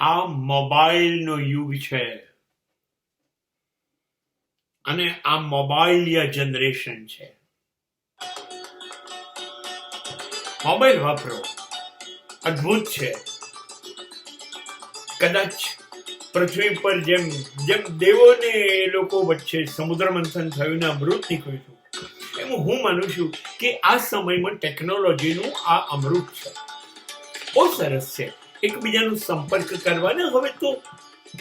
આ મોબાઈલનો યુગ છે અને આ મોબાઈલિયા જનરેશન છે. મોબાઈલ વાપરો, અદ્ભુત છે. કદાચ પૃથ્વી પર જેમ જેમ દેવોને એ લોકો વચ્ચે સમુદ્ર મંથન થયું ને અમૃત નીકળ્યું, એમ હું માનું છું કે આ સમયમાં ટેકનોલોજીનું આ અમૃત છે. બહુ સરસ છે એકબીજાનો સંપર્ક કરવાને. હવે તો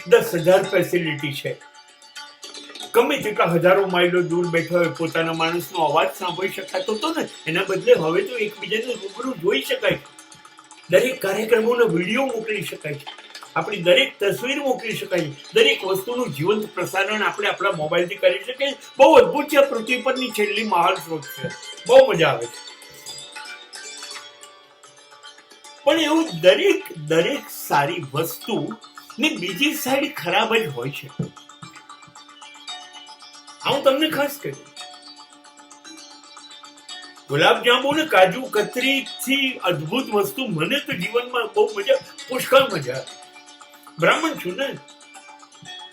10,000 ફેસિલિટી છે. ગમે તેટલા હજારો માઇલો દૂર બેઠા હોય પોતાના માણસનો અવાજ સાંભળી શકાતો હતો ને, એના બદલે હવે તો એકબીજાને રૂબરૂ જોઈ શકાય. દરેક કાર્યક્રમોનો વિડીયો મોકલી શકાય છે. આપણી દરેક તસવીર મોકલી શકાય. દરેક વસ્તુનું જીવંત પ્રસારણ આપણે આપણા મોબાઈલથી કરી શકીએ. બહુ અદભુત છે. પૃથ્વી પરની છેલ્લી મહાન શોધ છે. બહુ મજા આવે છે. પણ એવું દરેક સારી વસ્તુ ને બીજી સાઈડ ખરાબ જ હોય છે. હું તમને ખાસ કહ્યું, ગુલાબ જાંબુ ને કાજુ કતરી થી અદભુત વસ્તુ મને તો જીવનમાં બહુ પુષ્કળ મજા. બ્રાહ્મણ છું ને,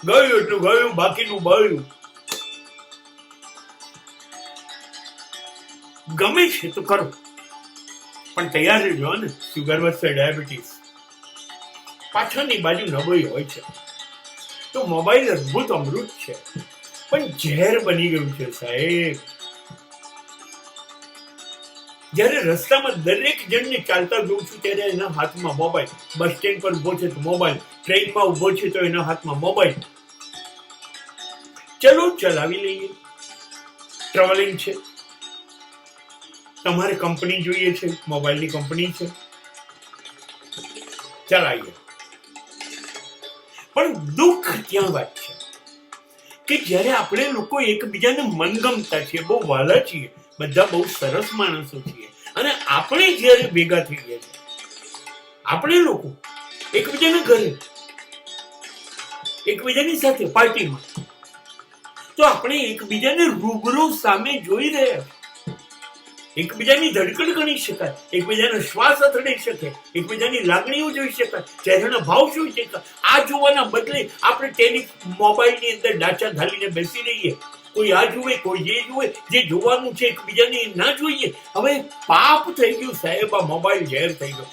ગયું એટલું ગયું, બાકીનું બળ્યું. ગમે છે તો કરો, પણ તૈયાર રહેજો ને. શુગર વચ્ચે ડાયાબિટીસ, પાછળની બાજુ નબળી હોય છે. તો મોબાઈલ અદભુત અમૃત છે, પણ ઝેર બની ગયું છે સાહેબ. જયારે રસ્તામાં દરેક જણને ચાલતા જોઉં છું ત્યારે એના હાથમાં મોબાઈલ. બસ સ્ટેન્ડ પર ઉભો છે તો મોબાઈલ, ટ્રેનમાં ઉભો છે તો એના હાથમાં મોબાઈલ. ચલો ચલાવી લઈએ. ટ્રાવેલિંગ છે, તમારે કંપની જોઈએ છે, મોબાઈલની કંપની છે, ચલાવીએ. પણ દુઃખ ત્યાં વાત છે કે જ્યારે આપણે લોકો એકબીજાને મનગમતા છીએ, બહુ વાલા છીએ, બધા બહુ સરસ માણસો છીએ, અને આપણે જ્યારે ભેગા થઈ ગયા છે, આપણે લોકો એકબીજાના ઘરે, એકબીજાની સાથે પાર્ટીમાં, તો આપણે એકબીજાને રૂબરૂ સામે જોઈ રહ્યા, એકબીજાની ધડકડ ગણી શકાય, એકબીજાનો શ્વાસ અથડાઈ શકે, એકબીજાની લાગણીઓ જોઈ શકાય, ચહેરાના ભાવ જોઈ શકાય. આ જોવાના બદલે આપણે મોબાઈલની અંદર ડાચા ઢાલીને બેસી રહીએ. કોઈ આ જુએ, કોઈ એ જુએ. જે જોવાનું છે એકબીજાને ના જોઈએ. હવે પાપ થઈ ગયું સાહેબ. આ મોબાઈલ ઝેર થઈ ગયો.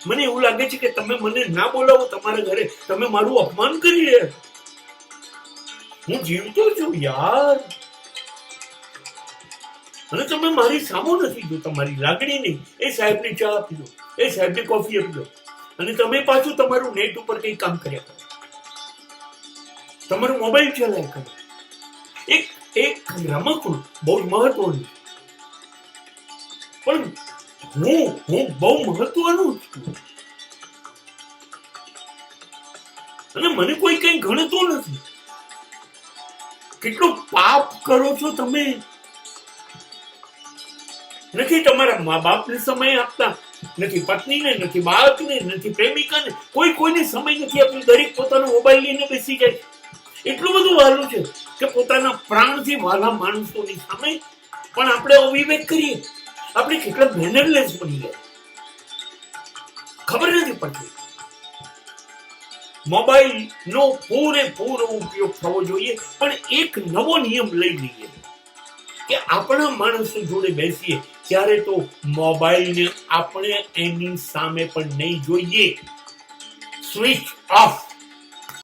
મને એવું લાગે છે કે તમે મને ના બોલાવો તમારા ઘરે, તમે મારું અપમાન કરી રહ્યા છો. હું જીવતો છું યાર, અને તમે મારી સામો નથી જોતા, મારી લાગણી નહીં. એ સાહેબને ચા આપી દો, એ સાહેબને કોફી આપી દો, અને તમે પાછું તમારું નેટ ઉપર કઈ કામ કર્યા કરો, તમારું મોબાઈલ ચલાવ્યા કરો. એક રમકડું બહુ મહત્વનું, પણ હું બહુ મહત્વનું છું, અને મને કોઈ કઈ ગણતો નથી. કેટલું પાપ કરો છો તમે. નથી તમારા મા બાપને સમય આપતા, નથી પત્નીને, નથી બાળકને, નથી પ્રેમિકાને, કોઈને સમય નથી આપતું. દરેક પોતાનો મોબાઈલ લઈને બેસી જાય. એટલું બધું વહાલું છે કે પોતાના પ્રાણથી વહાલા માણસોની સામે પણ આપણે અવિવેક કરીએ. આપણે કેટલા મેનરલેસ બની ગયા, ખબર નથી પડતી. મોબાઈલ નો પૂરેપૂરો ઉપયોગ થવો જોઈએ, પણ એક નવો નિયમ લઈ લઈએ કે આપણા માણસો જોડે બેસીએ ત્યારે તો મોબાઈલને આપણે એની સામે પણ નહીં જોઈએ. Switch off.